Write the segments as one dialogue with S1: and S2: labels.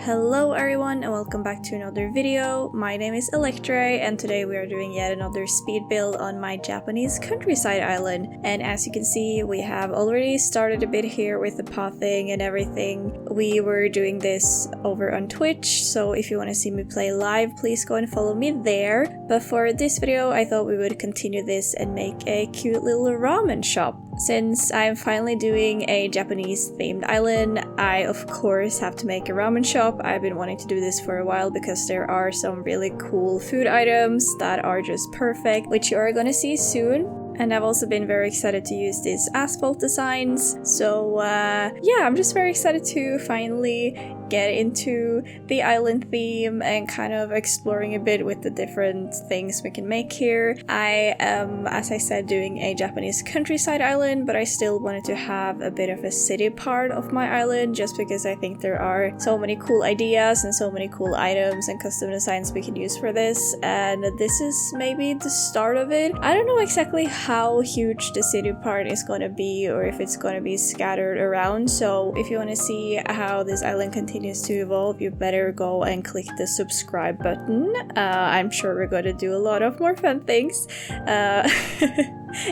S1: Hello everyone and welcome back to another video. My name is Elecktrey and today we are doing yet another speed build on my Japanese countryside island. And as you can see, we have already started a bit here with the pathing and everything. We were doing this over on Twitch, so if you want to see me play live, please go and follow me there. But for this video, I thought we would continue this and make a cute little ramen shop. Since I'm finally doing a Japanese themed island, I of course have to make a ramen shop. I've been wanting to do this for a while because there are some really cool food items that are just perfect, which you are gonna see soon. And I've also been very excited to use these asphalt designs. So yeah, I'm just very excited to finally get into the island theme and kind of exploring a bit with the different things we can make here. I am, as I said, doing a Japanese countryside island, but I still wanted to have a bit of a city part of my island just because I think there are so many cool ideas and so many cool items and custom designs we can use for this. And this is maybe the start of it. I don't know exactly how huge the city part is going to be or if it's going to be scattered around. So if you want to see how this island continues to evolve, you better go and click the subscribe button. I'm sure we're going to do a lot of more fun things.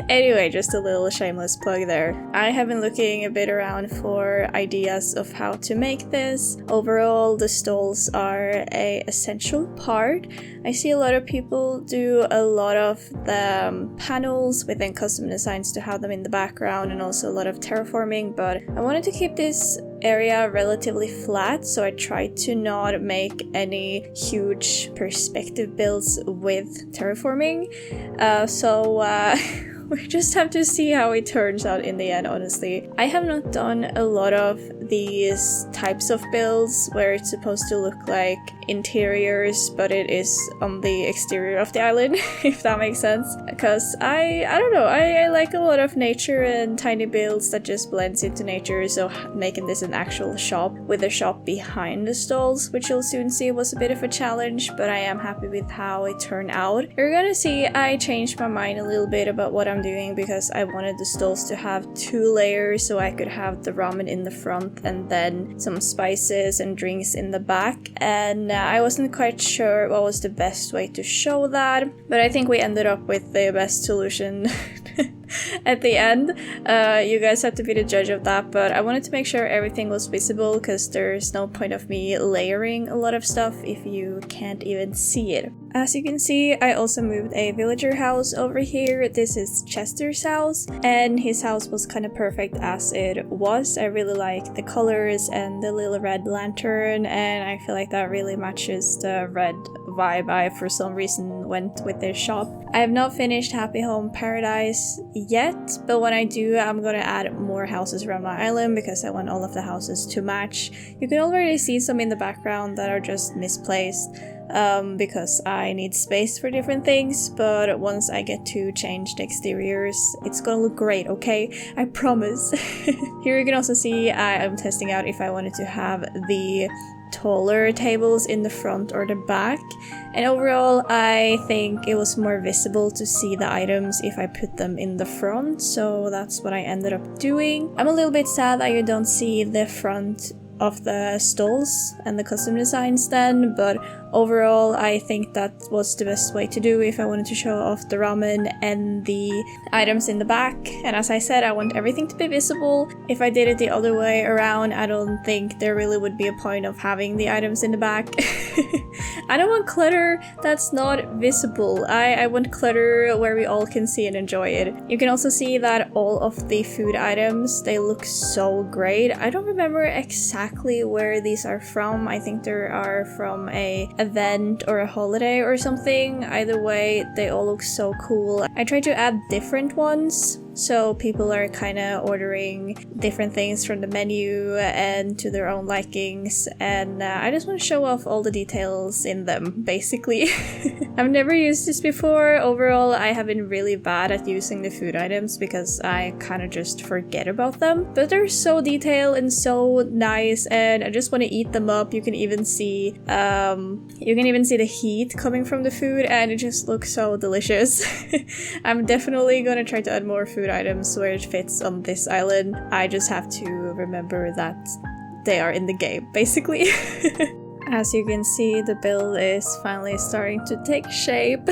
S1: Anyway, just a little shameless plug there. I have been looking a bit around for ideas of how to make this. Overall, the stalls are an essential part. I see a lot of people do a lot of the panels within custom designs to have them in the background and also a lot of terraforming, but I wanted to keep this area relatively flat, so I tried to not make any huge perspective builds with terraforming. We just have to see how it turns out in the end, honestly. I have not done a lot of these types of builds where it's supposed to look like interiors, but it is on the exterior of the island, if that makes sense. Because I don't know, I like a lot of nature and tiny builds that just blends into nature, so making this an actual shop with a shop behind the stalls, which you'll soon see, was a bit of a challenge, but I am happy with how it turned out. You're gonna see I changed my mind a little bit about what I'm doing because I wanted the stalls to have 2 layers so I could have the ramen in the front and then some spices and drinks in the back, and I wasn't quite sure what was the best way to show that, but I think we ended up with the best solution at the end. You guys have to be the judge of that, but I wanted to make sure everything was visible because there's no point of me layering a lot of stuff if you can't even see it. As you can see, I also moved a villager house over here. This is Chester's house, and his house was kind of perfect as it was. I really like the colors and the little red lantern, and I feel like that really matches the red vibe I for some reason went with this shop. I have not finished Happy Home Paradise yet, but when I do, I'm gonna add more houses around my island because I want all of the houses to match. You can already see some in the background that are just misplaced because I need space for different things, but once I get to change the exteriors, it's gonna look great, okay? I promise. Here you can also see I am testing out if I wanted to have the taller tables in the front or the back, and overall I think it was more visible to see the items if I put them in the front, so that's what I ended up doing. I'm a little bit sad that you don't see the front of the stalls and the custom designs then, but overall I think that was the best way to do if I wanted to show off the ramen and the items in the back. And as I said, I want everything to be visible. If I did it the other way around, I don't think there really would be a point of having the items in the back. I don't want clutter that's not visible. I want clutter where we all can see and enjoy it. You can also see that all of the food items, they look so great. I don't remember exactly where these are from. I think they are from a event or a holiday or something. Either way, they all look so cool. I tried to add different ones, so people are kind of ordering different things from the menu and to their own likings, and I just want to show off all the details in them, basically. I've never used this before. Overall, I have been really bad at using the food items because I kind of just forget about them, but they're so detailed and so nice, and I just want to eat them up. You can even see the heat coming from the food, and it just looks so delicious. I'm definitely gonna try to add more food items where it fits on this island. I just have to remember that they are in the game, basically. As you can see, the build is finally starting to take shape.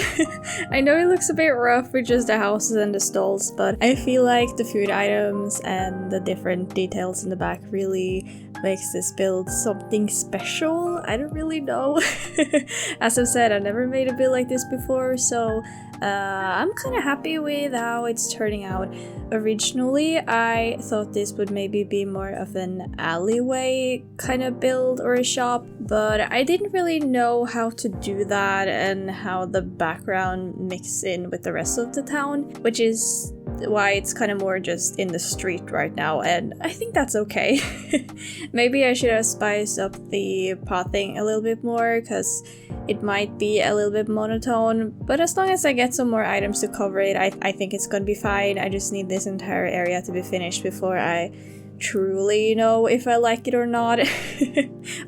S1: I know it looks a bit rough with just the houses and the stalls, but I feel like the food items and the different details in the back really makes this build something special. I don't really know. As I've said, I've never made a build like this before, so I'm kind of happy with how it's turning out. Originally, I thought this would maybe be more of an alleyway kind of build or a shop, but I didn't really know how to do that and how the background mixes in with the rest of the town, which is why it's kind of more just in the street right now, and I think that's okay. Maybe I should have spiced up the pathing a little bit more, because it might be a little bit monotone, but as long as I get some more items to cover it, I think it's gonna be fine. I just need this entire area to be finished before I truly know if I like it or not.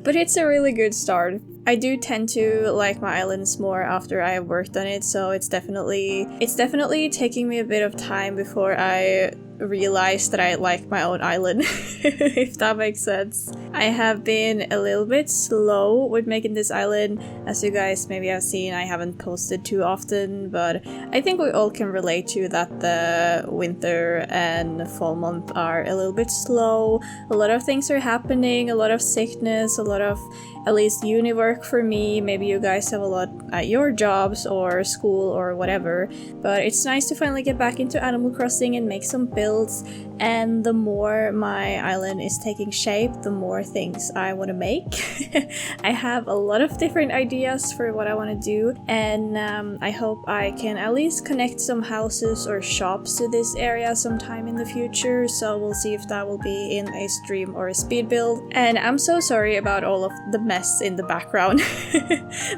S1: But it's a really good start. I do tend to like my islands more after I have worked on it, so it's definitely taking me a bit of time before I realize that I like my own island, if that makes sense. I have been a little bit slow with making this island. As you guys maybe have seen, I haven't posted too often, but I think we all can relate to that the winter and fall month are a little bit slow. A lot of things are happening, a lot of sickness, a lot of at least uni work for me. Maybe you guys have a lot at your jobs or school or whatever, but it's nice to finally get back into Animal Crossing and make some builds. And the more my island is taking shape, the more things I want to make. I have a lot of different ideas for what I want to do, and I hope I can at least connect some houses or shops to this area sometime in the future, so we'll see if that will be in a stream or a speed build. And I'm so sorry about all of the mess in the background.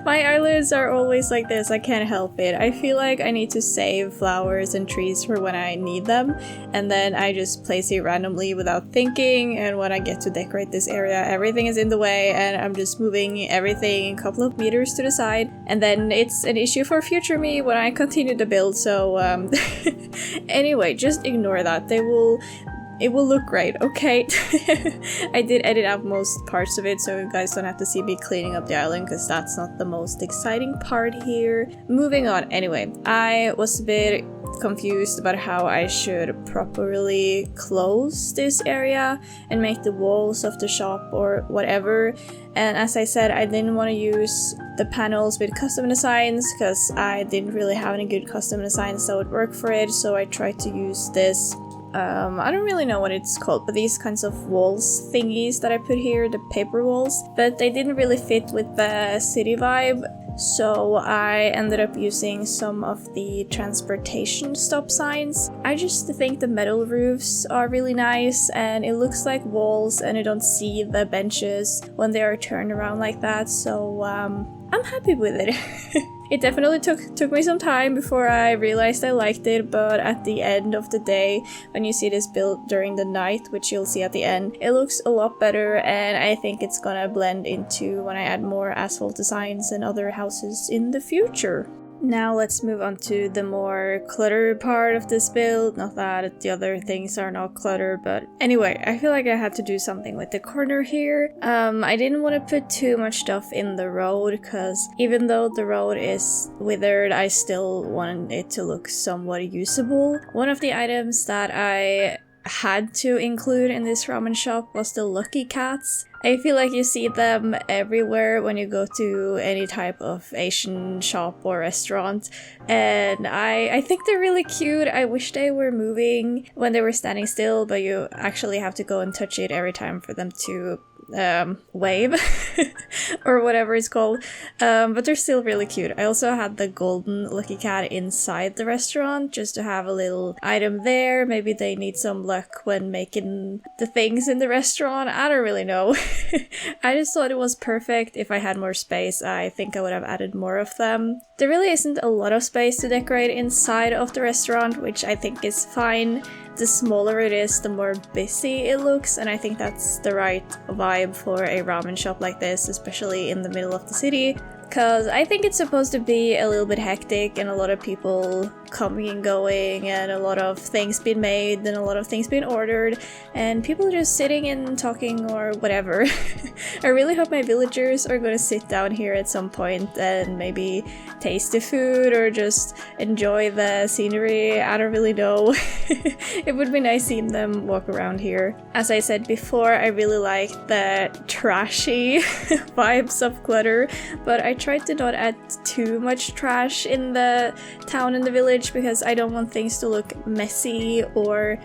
S1: My islands are always like this, I can't help it. I feel like I need to save flowers and trees for when I need them, and then I just place it randomly without thinking, and when I get to decorate this area, everything is in the way and I'm just moving everything a couple of meters to the side, and then it's an issue for future me when I continue the build, so anyway, just ignore that. It will look great, okay? I did edit out most parts of it, so you guys don't have to see me cleaning up the island, because that's not the most exciting part here. Moving on, anyway, I was a bit confused about how I should properly close this area and make the walls of the shop or whatever. And as I said, I didn't want to use the panels with custom designs because I didn't really have any good custom designs that would work for it, so I tried to use this I don't really know what it's called, but these kinds of walls thingies that I put here, the paper walls, but they didn't really fit with the city vibe, so I ended up using some of the transportation stop signs. I just think the metal roofs are really nice, and it looks like walls, and you don't see the benches when they are turned around like that, so I'm happy with it. It definitely took me some time before I realized I liked it, but at the end of the day, when you see this build during the night, which you'll see at the end, it looks a lot better, and I think it's gonna blend into when I add more asphalt designs and other houses in the future. Now let's move on to the more cluttered part of this build. Not that the other things are not cluttered, but anyway, I feel like I had to do something with the corner here. I didn't want to put too much stuff in the road, because even though the road is withered, I still wanted it to look somewhat usable. One of the items that I had to include in this ramen shop was the lucky cats. I feel like you see them everywhere when you go to any type of Asian shop or restaurant, and I think they're really cute. I wish they were moving when they were standing still, but you actually have to go and touch it every time for them to wave or whatever it's called, but they're still really cute. I also had the golden lucky cat inside the restaurant just to have a little item there. Maybe they need some luck when making the things in the restaurant. I don't really know. I just thought it was perfect. If I had more space, I think I would have added more of them. There really isn't a lot of space to decorate inside of the restaurant, which I think is fine. The smaller it is, the more busy it looks, and I think that's the right vibe for a ramen shop like this, especially in the middle of the city. Because I think it's supposed to be a little bit hectic and a lot of people coming and going and a lot of things being made and a lot of things being ordered and people just sitting and talking or whatever. I really hope my villagers are going to sit down here at some point and maybe taste the food or just enjoy the scenery. I don't really know. It would be nice seeing them walk around here. As I said before, I really like the trashy vibes of clutter, but I tried to not add too much trash in the town and the village because I don't want things to look messy or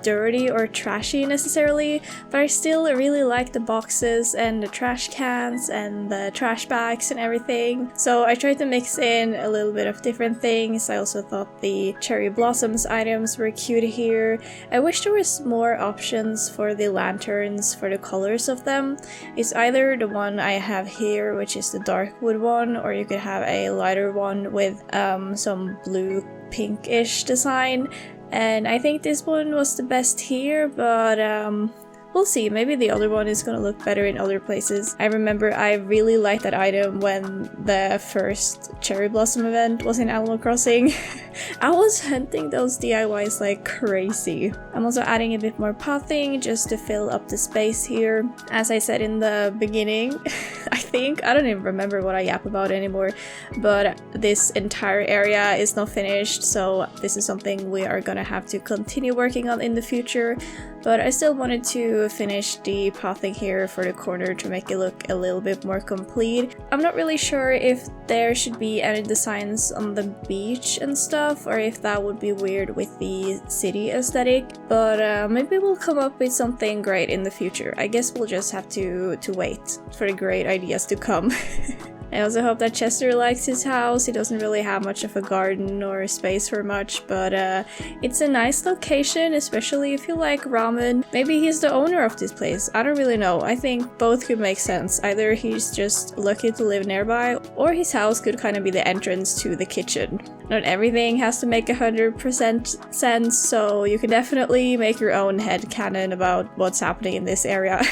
S1: dirty or trashy necessarily, but I still really like the boxes and the trash cans and the trash bags and everything. So I tried to mix in a little bit of different things. I also thought the cherry blossoms items were cute here. I wish there was more options for the lanterns for the colors of them. It's either the one I have here, which is the dark wood one, or you could have a lighter one with some blue pinkish design. And I think this one was the best here, but we'll see. Maybe the other one is gonna look better in other places. I remember I really liked that item when the first cherry blossom event was in Animal Crossing. I was hunting those DIYs like crazy. I'm also adding a bit more pathing just to fill up the space here. As I said in the beginning, I don't even remember what I yap about anymore, but this entire area is not finished, so this is something we are gonna have to continue working on in the future. But I still wanted to finish the pathing here for the corner to make it look a little bit more complete. I'm not really sure if there should be any designs on the beach and stuff, or if that would be weird with the city aesthetic, but maybe we'll come up with something great in the future. I guess we'll just have to wait for the great ideas to come. I also hope that Chester likes his house. He doesn't really have much of a garden or space for much, but it's a nice location, especially if you like ramen. Maybe he's the owner of this place. I don't really know. I think both could make sense. Either he's just lucky to live nearby, or his house could kind of be the entrance to the kitchen. Not everything has to make 100% sense, so you can definitely make your own headcanon about what's happening in this area,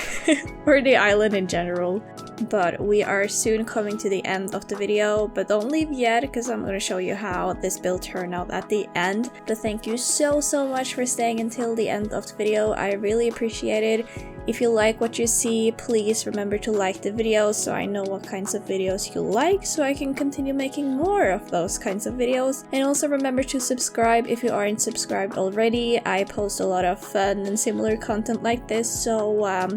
S1: or the island in general. But we are soon coming to the end of the video, but don't leave yet because I'm going to show you how this build turned out at the end. But thank you so much for staying until the end of the video. I really appreciate it. If you like what you see, please remember to like the video so I know what kinds of videos you like, so I can continue making more of those kinds of videos. And also remember to subscribe if you aren't subscribed already. I post a lot of fun and similar content like this, so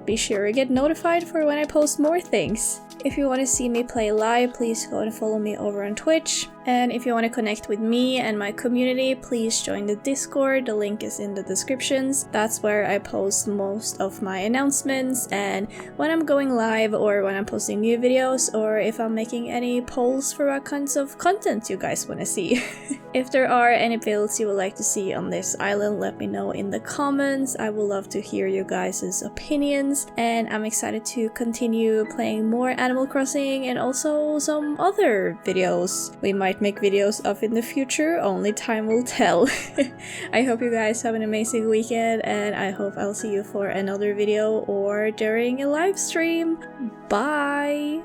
S1: be sure to get notified for when I post more things. If you want to see me play live, please go and follow me over on Twitch. And if you want to connect with me and my community, please join the Discord. The link is in the descriptions. That's where I post most of my announcements and when I'm going live or when I'm posting new videos, or if I'm making any polls for what kinds of content you guys want to see. If there are any builds you would like to see on this island, let me know in the comments. I would love to hear you guys' opinions, and I'm excited to continue playing more Animal Crossing and also some other videos we might make videos of in the future. Only time will tell. I hope you guys have an amazing weekend, and I hope I'll see you for another video or during a live stream. Bye!